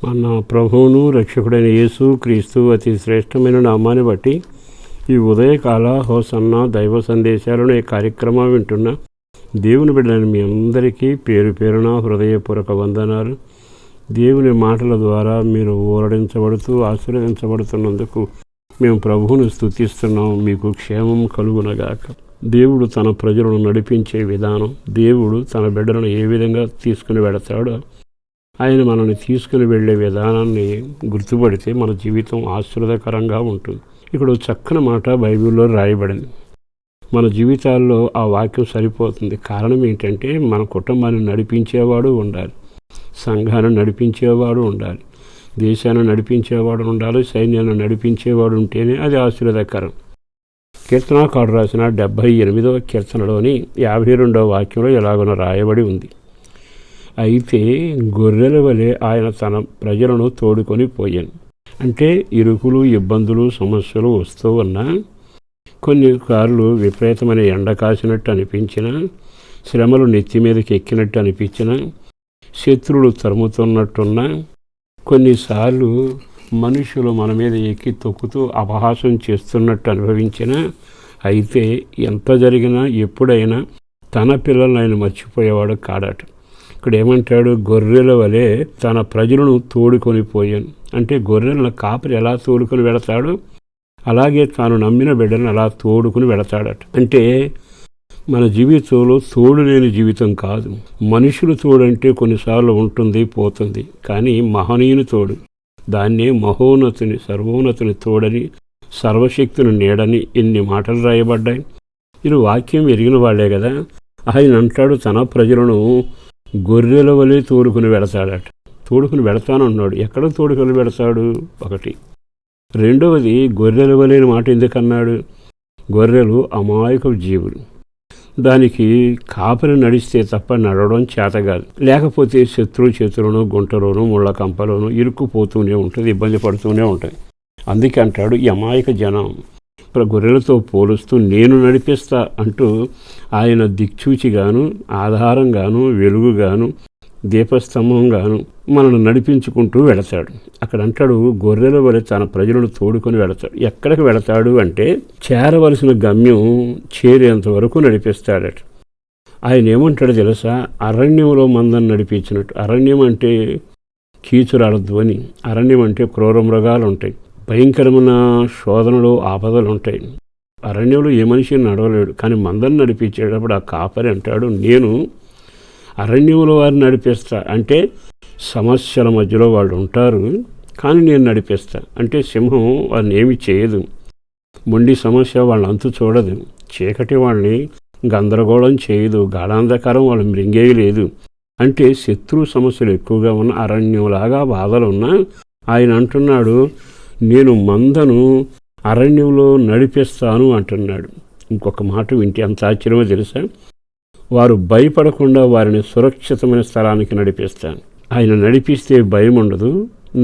మన ప్రభువును రక్షకుడైన యేసు క్రీస్తు అతి శ్రేష్టమైన నామాన్ని బట్టి ఈ ఉదయకాల హోసన్న దైవ సందేశాలను ఈ కార్యక్రమం వింటున్న దేవుని బిడ్డలని మీ అందరికీ పేరు పేరున హృదయపూర్వక వందనాలు. దేవుని మాటల ద్వారా మీరు ఊరడించబడుతూ ఆశీర్వదించబడుతున్నందుకు మేము ప్రభువును స్తుతిస్తున్నాం. మీకు క్షేమం కలుగునగాక. దేవుడు తన ప్రజలను నడిపించే విధానం, దేవుడు తన బిడ్డలను ఏ విధంగా తీసుకుని వెళతాడో ఆయన మనల్ని తీసుకుని వెళ్ళే విధానాన్ని గుర్తుపడితే మన జీవితం ఆశీర్వదకరంగా ఉంటుంది. ఇక్కడ చక్కని మాట బైబిల్లో రాయబడింది. మన జీవితాల్లో ఆ వాక్యం సరిపోతుంది. కారణం ఏంటంటే మన కుటుంబాన్ని నడిపించేవాడు ఉండాలి, సంఘాన్ని నడిపించేవాడు ఉండాలి, దేశాన్ని నడిపించేవాడు ఉండాలి, సైన్యాన్ని నడిపించేవాడు ఉంటేనే అది ఆశీర్వదకరం. కీర్తనాకారుడు రాసిన 78వ కీర్తనలోని 52వ వాక్యంలో ఎలాగో రాయబడి ఉంది. అయితే గొర్రెల వలె ఆయన తన ప్రజలను తోడుకొని పోయాను. అంటే ఇరుకులు, ఇబ్బందులు, సమస్యలు వస్తూ ఉన్నా, కొన్నిసార్లు విపరీతమైన ఎండ కాసినట్టు అనిపించిన, శ్రమలు నెత్తి మీదకి ఎక్కినట్టు అనిపించిన, శత్రువులు తరుముతున్నట్టున్నా, కొన్నిసార్లు మనుషులు మన మీద ఎక్కి తొక్కుతూ అపహాసం చేస్తున్నట్టు అనుభవించిన, అయితే ఎంత జరిగినా ఎప్పుడైనా తన పిల్లల్ని ఆయన మర్చిపోయేవాడు కాడట. ఇక్కడ ఏమంటాడు? గొర్రెల వలె తన ప్రజలను తోడుకొని పోయాను. అంటే గొర్రెలను కాపరి ఎలా తోడుకొని వెళతాడు, అలాగే తాను నమ్మిన బిడ్డలను అలా తోడుకుని వెళతాడట. అంటే మన జీవితంలో తోడు లేని జీవితం కాదు. మనుషులు తోడంటే కొన్నిసార్లు ఉంటుంది, పోతుంది. కానీ మహనీయుని తోడు, దాన్నే మహోన్నతుని, సర్వోన్నతుని తోడని, సర్వశక్తిని నీడని ఎన్ని మాటలు రాయబడ్డాయి. ఇది వాక్యం ఎరిగిన వాళ్లే కదా. ఆయన అంటాడు తన ప్రజలను గొర్రెల వలె తోడుకుని వెళతాడట. తోడుకుని వెళతానన్నాడు. ఎక్కడ తోడుకొని వెళతాడు? ఒకటి. రెండవది, గొర్రెల వలె మాట ఎందుకన్నాడు? గొర్రెలు అమాయక జీవులు. దానికి కాపరి నడిస్తే తప్ప నడవడం చేత కాదు. లేకపోతే శత్రు చేతులను, గుంటలోను, ముళ్ళ కంపలోను ఇరుక్కుపోతూనే ఉంటుంది, ఇబ్బంది పడుతూనే ఉంటాయి. అందుకే అంటాడు ఈ అమాయక జనం గొర్రెలతో పోలుస్తూ నేను నడిపిస్తా అంటూ ఆయన దిక్చూచిగాను, ఆధారంగాను, వెలుగుగాను, దీపస్తంభంగాను మనల్ని నడిపించుకుంటూ వెళతాడు. అక్కడ అంటాడు గొర్రెల వలె తన ప్రజలను తోడుకొని వెళతాడు. ఎక్కడికి వెళతాడు అంటే చేరవలసిన గమ్యం చేరేంత వరకు నడిపిస్తాడట. ఆయన ఏమంటాడు తెలుసా? అరణ్యంలో మందను నడిపించినట్టు. అరణ్యం అంటే కీచురాల ధ్వని, అరణ్యం అంటే క్రూర మృగాలు ఉంటాయి, భయంకరమైన శోధనలు, ఆపదలు ఉంటాయి. అరణ్యంలో ఏ మనిషి నడవలేడు. కానీ మందను నడిపించేటప్పుడు ఆ కాపరి అంటాడు నేను అరణ్యంలో వారిని నడిపిస్తా. అంటే సమస్యల మధ్యలో వాళ్ళు ఉంటారు, కానీ నేను నడిపిస్తా. అంటే సింహం వారిని ఏమి చేయదు, మొండి సమస్య వాళ్ళని అంతు చూడదు, చీకటి వాళ్ళని గందరగోళం చేయదు, గాఢాంధకారం వాళ్ళు మృంగేయలేదు. అంటే శత్రు సమస్యలు ఎక్కువగా ఉన్న అరణ్యంలాగా బాధలున్నా ఆయన అంటున్నాడు నేను మందను అరణ్యంలో నడిపిస్తాను అంటున్నాడు. ఇంకొక మాట వింటే ఎంత ఆశ్చర్యమో తెలుసా? వారు భయపడకుండా వారిని సురక్షితమైన స్థలానికి నడిపిస్తాను. ఆయన నడిపిస్తే భయం ఉండదు,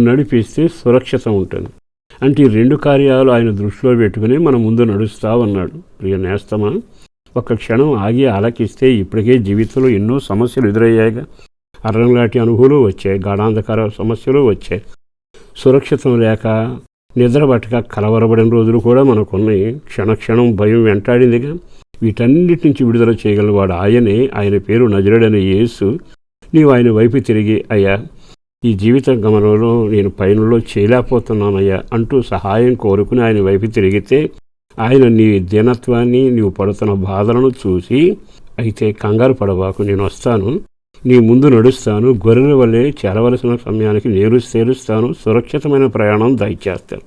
నడిపిస్తే సురక్షిత ఉంటుంది. అంటే ఈ రెండు కార్యాలు ఆయన దృష్టిలో పెట్టుకుని మన ముందు నడుస్తూ ఉన్నాడు. ప్రియ నేస్తమా, ఒక క్షణం ఆగి ఆలకిస్తే ఇప్పటికే జీవితంలో ఎన్నో సమస్యలు ఎదురయ్యాయిగా. అరణ్యం లాంటి అనుభవాలు వచ్చాయి, గాఢాంధకార సమస్యలు వచ్చాయి, సురక్షితం లేక నిద్ర పట్టక కలవరబడిన రోజులు కూడా మనకున్నాయి. క్షణక్షణం భయం వెంటాడిందిగా. వీటన్నిటి నుంచి విడుదల చేయగలవాడు ఆయనే. ఆయన పేరు నజరేయుడైన యేసు. నీవు ఆయన వైపు తిరిగి అయ్యా ఈ జీవిత గమనంలో నేను పయనంలో చేయలేకపోతున్నానయ్యా అంటూ సహాయం కోరుకుని ఆయన వైపు తిరిగితే ఆయన నీ దీనత్వాన్ని, నీవు పడుతున్న బాధలను చూసి అయితే కంగారు పడవాకు, నేను వస్తాను, నీ ముందు నడుస్తాను, గొర్రెల వల్లే చేరవలసిన సమయానికి నేను చేరుస్తాను, సురక్షితమైన ప్రయాణం దయచేస్తాను.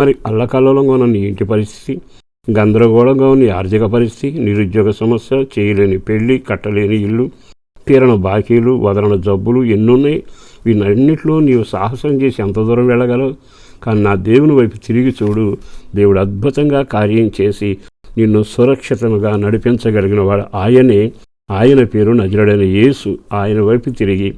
మరి అల్లకల్లోలంగా ఉన్న నీ ఇంటి పరిస్థితి, గందరగోళంగా ఉన్న ఆర్థిక పరిస్థితి, నిరుద్యోగ సమస్య, చేయలేని పెళ్లి, కట్టలేని ఇల్లు, తీరని బాకీలు, వదలని జబ్బులు ఎన్నున్నాయి. వీటన్నిటిలో నీవు సాహసం చేసి ఎంత దూరం వెళ్ళగలవు? కానీ నా దేవుని వైపు తిరిగి చూడు, దేవుడు అద్భుతంగా కార్యం చేసి నిన్ను సురక్షితంగా నడిపించగలిగిన వాడు ఆయనే. ఆయన పేరు నజరేయుడైన యేసు. ఆయన వైపు తిరిగి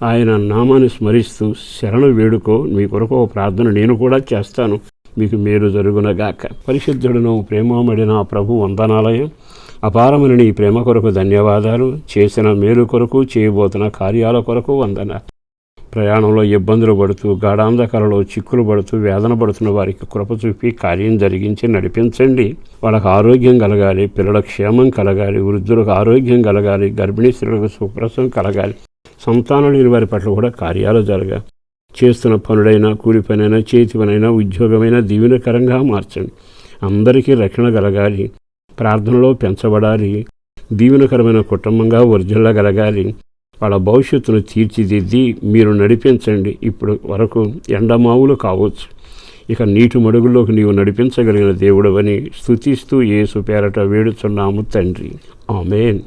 ఆయన నామాన్ని స్మరిస్తూ శరణు వేడుకో. మీ కొరకు ఓ ప్రార్థన నేను కూడా చేస్తాను, మీకు మేలు జరుగునగాక. పరిశుద్ధుడును ప్రేమమడిన ప్రభు వందనాలయం. అపారమైన నీ ప్రేమ కొరకు ధన్యవాదాలు. చేసిన మేలు కొరకు, చేయబోతున్న కార్యాల కొరకు వందనాలు. ప్రయాణంలో ఇబ్బందులు పడుతూ గాఢాంధకారంలో చిక్కులు పడుతూ వేదన పడుతున్న వారికి కృప చూపి కార్యం జరిగించి నడిపించండి. వాళ్ళకి ఆరోగ్యం కలగాలి, పిల్లల క్షేమం కలగాలి, వృద్ధులకు ఆరోగ్యం కలగాలి, గర్భిణీ స్త్రీలకు సుప్రసవం కలగాలి, సంతానం లేని వారి పట్ల కూడా కార్యాలు జరగాలి. చేస్తున్న పనులైనా, కూలి పనైనా, చేతి పనైనా, ఉద్యోగమైనా దీవెనకరంగా మార్చండి. అందరికీ రక్షణ కలగాలి, ప్రార్థనలో పెంచబడాలి, దీవెనకరమైన కుటుంబంగా వర్ధిల్లగలగాలి. వాళ్ళ భవిష్యత్తును తీర్చిదిద్ది మీరు నడిపించండి. ఇప్పుడు వరకు ఎండమావులు కావచ్చు, ఇక నీటి మడుగుల్లోకి నీవు నడిపించగలిగిన దేవుడవని స్తుతిస్తూ యేసు పేరట వేడుచున్నాము తండ్రి. ఆమేన్.